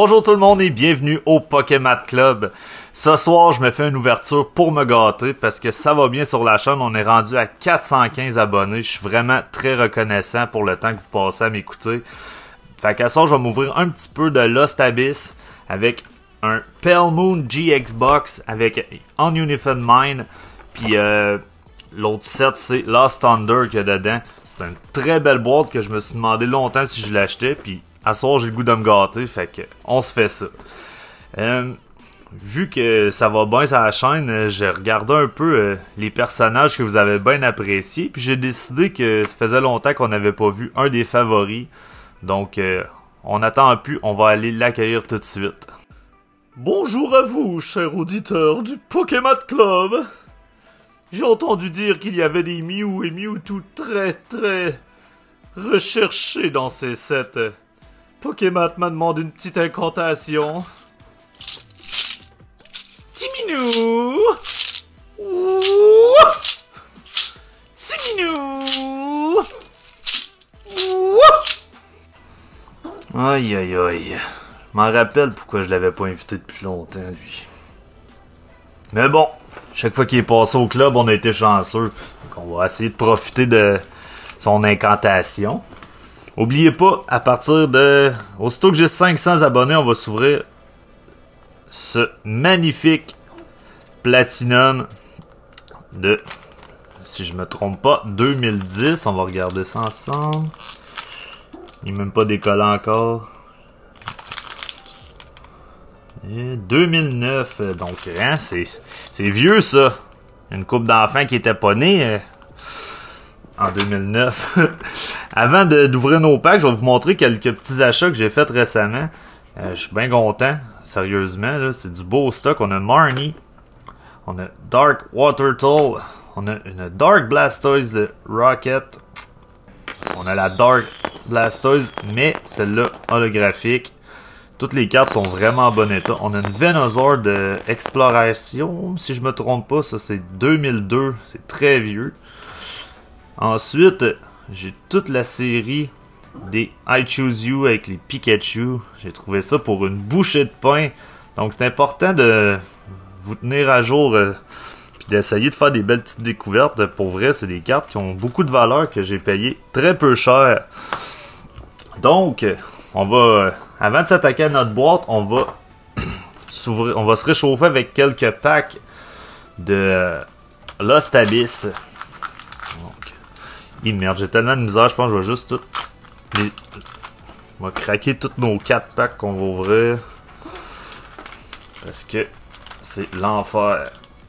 Bonjour tout le monde et bienvenue au Pokémon Club. Ce soir, je me fais une ouverture pour me gâter parce que ça va bien sur la chaîne. On est rendu à 415 abonnés. Je suis vraiment très reconnaissant pour le temps que vous passez à m'écouter. Fait qu'à ça, je vais m'ouvrir un petit peu de Lost Abyss avec un Pale Moon GX Box avec Ununified Mind. Puis l'autre set, c'est Lost Thunder qu'il y a dedans. C'est une très belle boîte que je me suis demandé longtemps si je l'achetais. Puis à soir, j'ai le goût de me gâter. Fait que on se fait ça. Vu que ça va bien sur la chaîne, j'ai regardé un peu les personnages que vous avez bien appréciés. Puis j'ai décidé que ça faisait longtemps qu'on n'avait pas vu un des favoris. Donc on n'attend plus, on va aller l'accueillir tout de suite. Bonjour à vous, chers auditeurs du Pokémon Club. J'ai entendu dire qu'il y avait des Mew et Mewtwo très recherchés dans ces sets. Pokémon m'a demandé une petite incantation. Timinou! Timinou! Aïe aïe aïe. Je m'en rappelle pourquoi je l'avais pas invité depuis longtemps, lui. Mais bon, chaque fois qu'il est passé au club, on a été chanceux. Donc on va essayer de profiter de son incantation. Oubliez pas, à partir de... Aussitôt que j'ai 500 abonnés, on va s'ouvrir ce magnifique Platinum de, si je me trompe pas, 2010. On va regarder ça ensemble. Il n'est même pas décollé encore. Et 2009, donc hein, c'est vieux ça. Une couple d'enfants qui étaient pas nés en 2009. Avant d'ouvrir nos packs, je vais vous montrer quelques petits achats que j'ai fait récemment. Je suis bien content, sérieusement. C'est du beau stock. On a Marnie, on a Dark Water Toll, on a une Dark Blastoise de Rocket, on a la Dark Blastoise, mais celle-là holographique. Toutes les cartes sont vraiment en bon état. On a une Venusaur de Exploration, si je me trompe pas, ça c'est 2002, c'est très vieux. Ensuite, j'ai toute la série des I Choose You avec les Pikachu. J'ai trouvé ça pour une bouchée de pain. Donc c'est important de vous tenir à jour puis d'essayer de faire des belles petites découvertes. Pour vrai, c'est des cartes qui ont beaucoup de valeur que j'ai payé très peu cher. Donc, on va, avant de s'attaquer à notre boîte, on va s'ouvrir, on va se réchauffer avec quelques packs de Lost Abyss. Merde, j'ai tellement de misère, je pense que je vais juste tout on va craquer tous nos 4 packs qu'on va ouvrir. Parce que c'est l'enfer.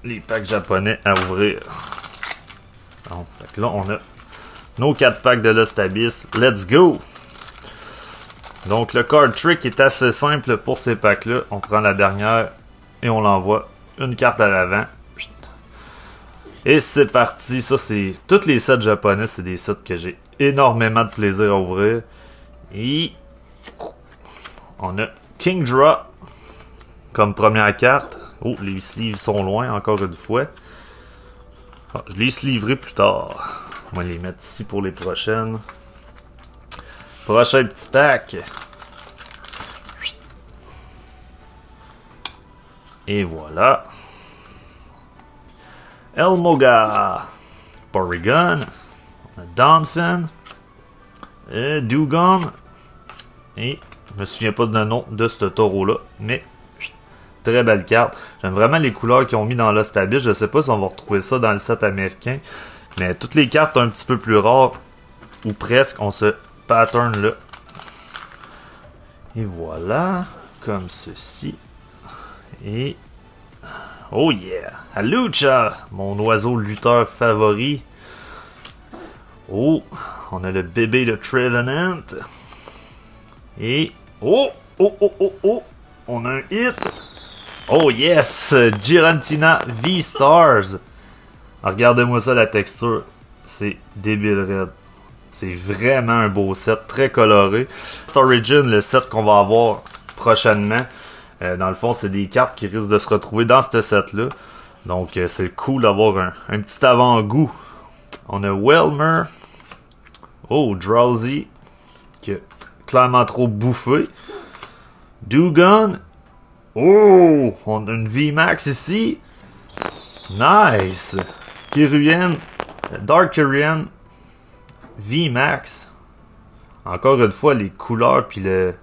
Les packs japonais à ouvrir. Donc, fait que là, on a nos 4 packs de Lost Abyss. Let's go! Donc, le card trick est assez simple pour ces packs-là. On prend la dernière et on l'envoie une carte à l'avant. Et c'est parti, ça c'est... Tous les sets japonais, c'est des sets que j'ai énormément de plaisir à ouvrir. Et... on a Kingdra comme première carte. Oh, les sleeves sont loin, encore une fois. Ah, je les sleeverai plus tard. On va les mettre ici pour les prochaines. Prochain petit pack. Et voilà. Elmoga, Porygon, Donphin, Dewgong, et je me souviens pas du nom de ce taureau-là, mais très belle carte. J'aime vraiment les couleurs qu'ils ont mis dans Lost Abyss. Je sais pas si on va retrouver ça dans le set américain, mais toutes les cartes un petit peu plus rares, ou presque, ont ce pattern-là. Et voilà, comme ceci. Et... oh yeah! Hawlucha! Mon oiseau lutteur favori. Oh! On a le bébé de Trevenant. Et... oh! Oh! Oh! Oh! Oh! On a un hit! Oh yes! Giratina V-Stars! Regardez-moi ça, la texture. C'est débile raide. C'est vraiment un beau set, très coloré. Origin, le set qu'on va avoir prochainement. Dans le fond, c'est des cartes qui risquent de se retrouver dans ce set-là. Donc, c'est cool d'avoir un petit avant-goût. On a Welmer. Oh, Drowsy. Qui a clairement trop bouffé. Dewgong. Oh! On a une VMAX ici. Nice! Kyurem. Dark Kyurem. VMAX. Encore une fois, les couleurs puis le...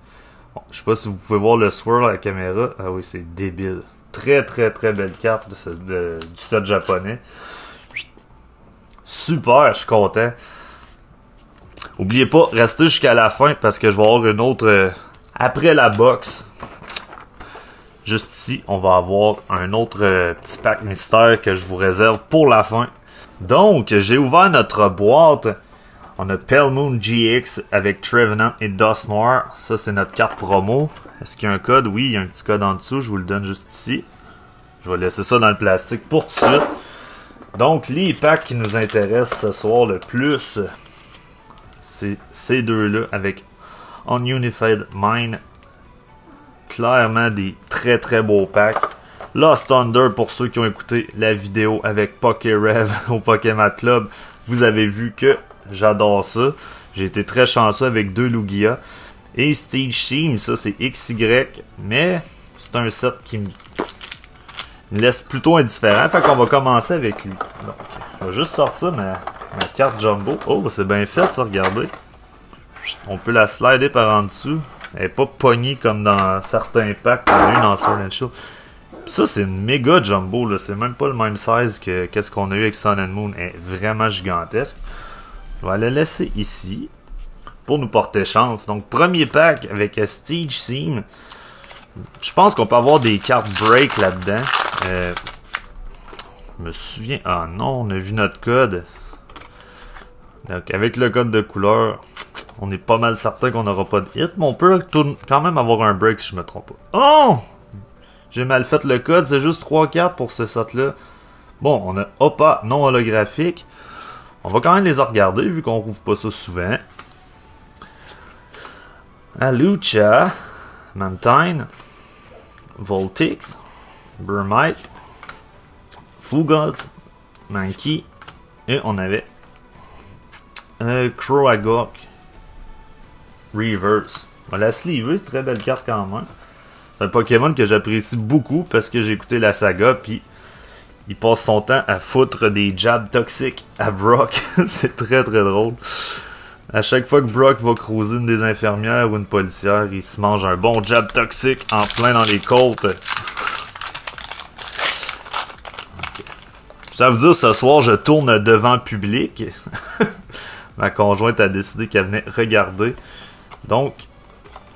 Bon, je sais pas si vous pouvez voir le swirl à la caméra. Ah oui, c'est débile. Très très très belle carte du set japonais. Super, je suis content. Oubliez pas, restez jusqu'à la fin parce que je vais avoir une autre... après la box. Juste ici, on va avoir un autre petit pack mystère que je vous réserve pour la fin. Donc, j'ai ouvert notre boîte. On a Pale Moon GX avec Trevenant et Dust Noir. Ça, c'est notre carte promo. Est-ce qu'il y a un code? Oui, il y a un petit code en dessous. Je vous le donne juste ici. Je vais laisser ça dans le plastique pour tout de suite. Donc, les packs qui nous intéressent ce soir le plus, c'est ces deux-là avec Ununified Mind. Clairement des très très beaux packs. Lost Thunder, pour ceux qui ont écouté la vidéo avec PokéRev au Pokémon Club, vous avez vu que j'adore ça. J'ai été très chanceux avec 2 Lugia. Et Stage Team, ça c'est XY, mais c'est un set qui me laisse plutôt indifférent. Fait qu'on va commencer avec lui. Donc, je vais juste sortir ma carte Jumbo. Oh, c'est bien fait ça, regardez. On peut la slider par en dessous. Elle n'est pas pognée comme dans certains packs qu'on a eu dans Sword and Shield. Puis ça, c'est une méga Jumbo, là. C'est même pas le même size que qu'est-ce qu'on a eu avec Sun and Moon. Elle est vraiment gigantesque. Je vais la laisser ici pour nous porter chance. Donc, premier pack avec Stage Theme. Je pense qu'on peut avoir des cartes break là-dedans. Je me souviens... Ah non, on a vu notre code. Donc, avec le code de couleur... On est pas mal certain qu'on n'aura pas de hit, mais on peut quand même avoir un break si je me trompe pas. Oh! J'ai mal fait le code, c'est juste 3 cartes pour ce set-là. Bon, on a Oppa non holographique. On va quand même les regarder, vu qu'on rouvre pas ça souvent. Alucha, Mantine, Voltix, Burmite, Fugaz, Mankey, et on avait Croagok. Reverse. On va la sleever, très belle carte quand même. C'est un Pokémon que j'apprécie beaucoup parce que j'ai écouté la saga, puis il passe son temps à foutre des jabs toxiques à Brock. C'est très très drôle. À chaque fois que Brock va croiser une des infirmières ou une policière, il se mange un bon jab toxique en plein dans les côtes. Okay. Ça veut dire ce soir je tourne devant le public. Ma conjointe a décidé qu'elle venait regarder. Donc,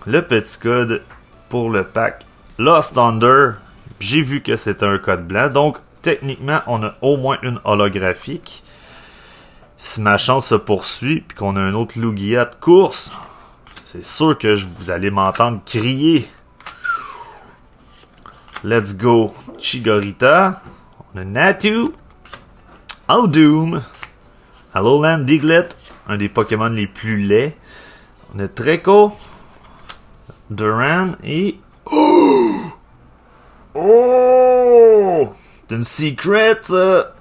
le petit code pour le pack Lost Thunder, j'ai vu que c'était un code blanc. Donc, techniquement, on a au moins une holographique. Si ma chance se poursuit, puis qu'on a un autre Lugia de course, c'est sûr que vous allez m'entendre crier. Let's go, Chigorita. On a Natu, Aldoom, Alolan Diglett, un des Pokémon les plus laids. On a Treco, Duran et... Oh! C'est une secret, ça!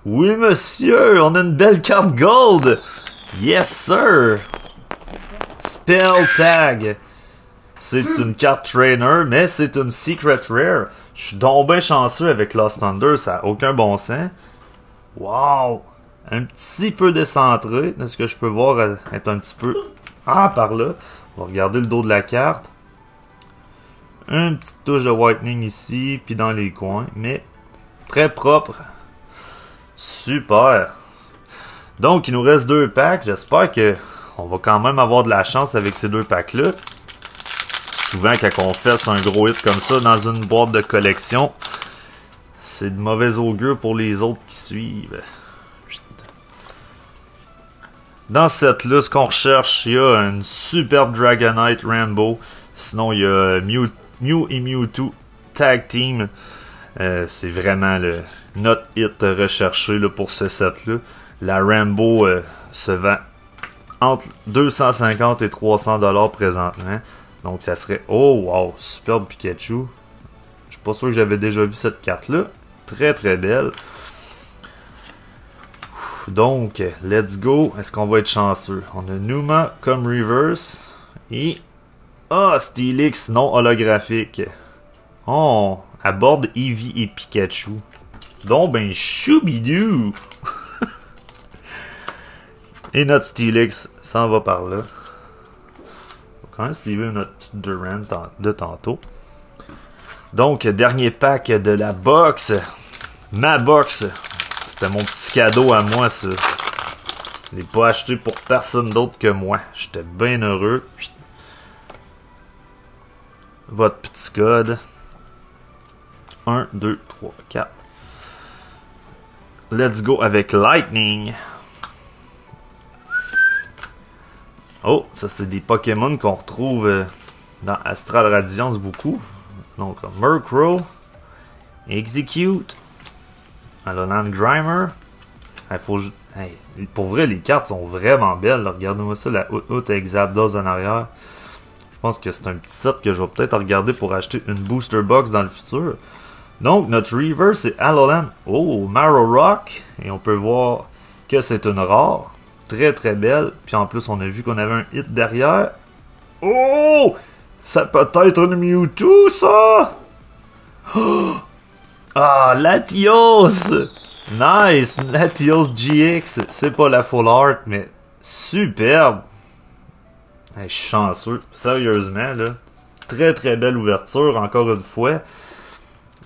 Oui, monsieur! On a une belle carte gold! Yes, sir! Spell Tag. C'est une carte trainer, mais c'est une secret rare. Je suis donc bien chanceux avec Lost Thunder, ça n'a aucun bon sens. Wow! Un petit peu décentré, de ce que je peux voir être un petit peu... Ah, par là. On va regarder le dos de la carte. Une petite touche de whitening ici, puis dans les coins, mais très propre. Super! Donc, il nous reste 2 packs. J'espère que on va quand même avoir de la chance avec ces 2 packs-là. Souvent, quand on fait un gros hit comme ça dans une boîte de collection, c'est de mauvais augure pour les autres qui suivent. Dans cette là, ce qu'on recherche, il y a une superbe Dragonite Rainbow. Sinon, il y a Mew et Mewtwo Tag Team. C'est vraiment notre hit recherché là, pour ce set-là. La Rainbow se vend entre 250 et 300 $ présentement. Donc, ça serait... Oh, wow! Superbe Pikachu. Je suis pas sûr que j'avais déjà vu cette carte-là. Très, très belle. Donc, let's go. Est-ce qu'on va être chanceux? On a Numa comme reverse. Et Ah, Steelix non holographique. Oh, aborde Eevee et Pikachu. Donc ben choubidou. Et notre Steelix s'en va par là. Faut quand même se livrer notre petite Durant de tantôt. Donc, dernier pack de la box. Ma box. C'était mon petit cadeau à moi, ça. Je l'ai pas acheté pour personne d'autre que moi. J'étais bien heureux. Votre petit code. 1, 2, 3, 4. Let's go avec Lightning. Oh, ça c'est des Pokémon qu'on retrouve dans Astral Radiance beaucoup. Donc, Murkrow, Execute, Alolan Grimer. Hey, pour vrai, les cartes sont vraiment belles. Regardez-moi ça, la Out avec Zapdos en arrière. Je pense que c'est un petit set que je vais peut-être regarder pour acheter une Booster Box dans le futur. Donc, notre Reaver, c'est Alolan. Oh, Marowak. Et on peut voir que c'est une rare. Très très belle. Puis en plus, on a vu qu'on avait un hit derrière. Oh! Ça peut être une Mewtwo, ça! Oh! Ah, Latios! Nice! Latios GX. C'est pas la full art, mais superbe. Hey, je suis chanceux. Sérieusement, là. Très très belle ouverture, encore une fois.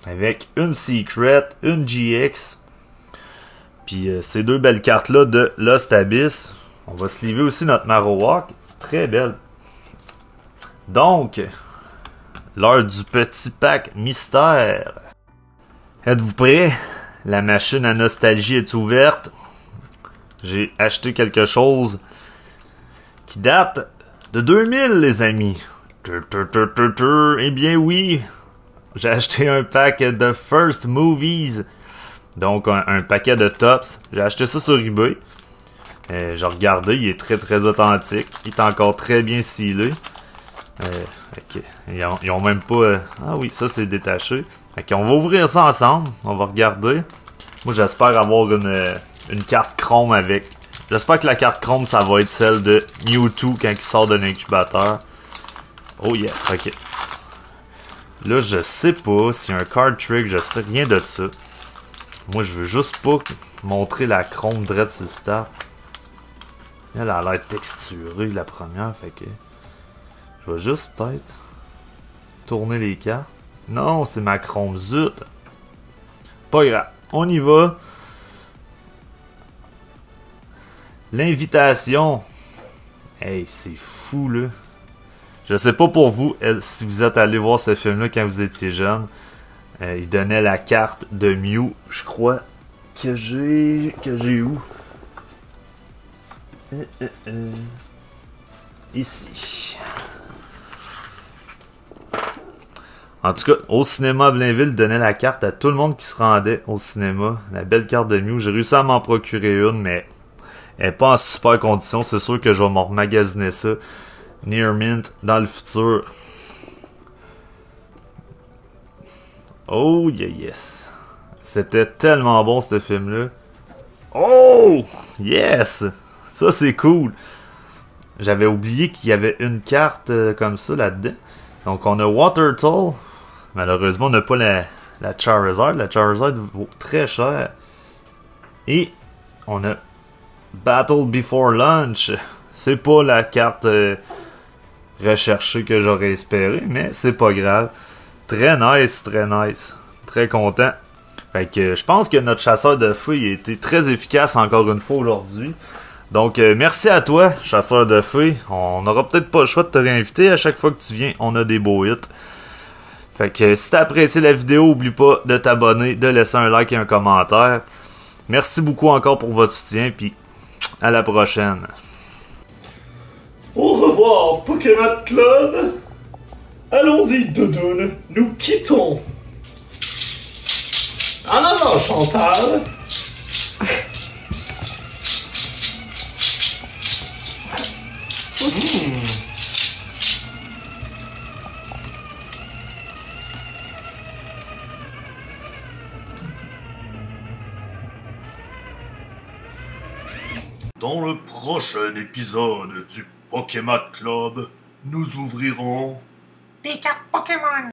Avec une Secret, une GX. Puis ces deux belles cartes-là de Lost Abyss. On va se livrer aussi notre Marowak. Très belle. Donc, l'heure du petit pack mystère. Êtes-vous prêts? La machine à nostalgie est ouverte. J'ai acheté quelque chose qui date de 2000, les amis. Eh bien oui, j'ai acheté un pack de First Movies. Donc, un paquet de tops. J'ai acheté ça sur eBay. J'ai regardé, il est très très authentique. Il est encore très bien scellé. Okay. Ils ont même pas... Ah oui, ça c'est détaché. Ok, on va ouvrir ça ensemble. On va regarder. Moi, j'espère avoir une carte chrome avec. J'espère que la carte chrome, ça va être celle de Mewtwo quand il sort de l'incubateur. Oh yes, ok. Là, je sais pas s'il y a un card trick. Je sais rien de ça. Moi, je veux juste pas montrer la chrome direct sur le start. Elle a l'air texturée, la première, fait que... Je vais juste peut-être tourner les cartes. Non, c'est ma chrome, zut. Pas grave, on y va. L'invitation. Hey, c'est fou, là. Je sais pas pour vous, si vous êtes allé voir ce film-là quand vous étiez jeune. Il donnait la carte de Mew, je crois, que j'ai où? Ici. En tout cas, au cinéma à Blainville, donnait la carte à tout le monde qui se rendait au cinéma. La belle carte de Mew. J'ai réussi à m'en procurer une, mais elle n'est pas en super condition. C'est sûr que je vais m'en remagasiner ça. Near Mint dans le futur. Oh yeah, yes. C'était tellement bon ce film-là. Oh yes. Ça c'est cool. J'avais oublié qu'il y avait une carte comme ça là-dedans. Donc on a Watertoll. Malheureusement on n'a pas la Charizard. La Charizard vaut très cher. Et on a Battle Before Lunch. C'est pas la carte recherchée que j'aurais espéré, mais c'est pas grave. Très nice, très nice. Très content. Fait que je pense que notre chasseur de feuilles a été très efficace encore une fois aujourd'hui. Donc merci à toi, chasseur de feuilles. On n'aura peut-être pas le choix de te réinviter. À chaque fois que tu viens, on a des beaux hits. Fait que si t'as apprécié la vidéo, oublie pas de t'abonner, de laisser un like et un commentaire. Merci beaucoup encore pour votre soutien, puis à la prochaine. Au revoir, Pokémon Club. Allons-y, Doudoune, nous quittons. En avant, Chantal. Dans le prochain épisode du Pokémon Club, nous ouvrirons Des cartes Pokémon.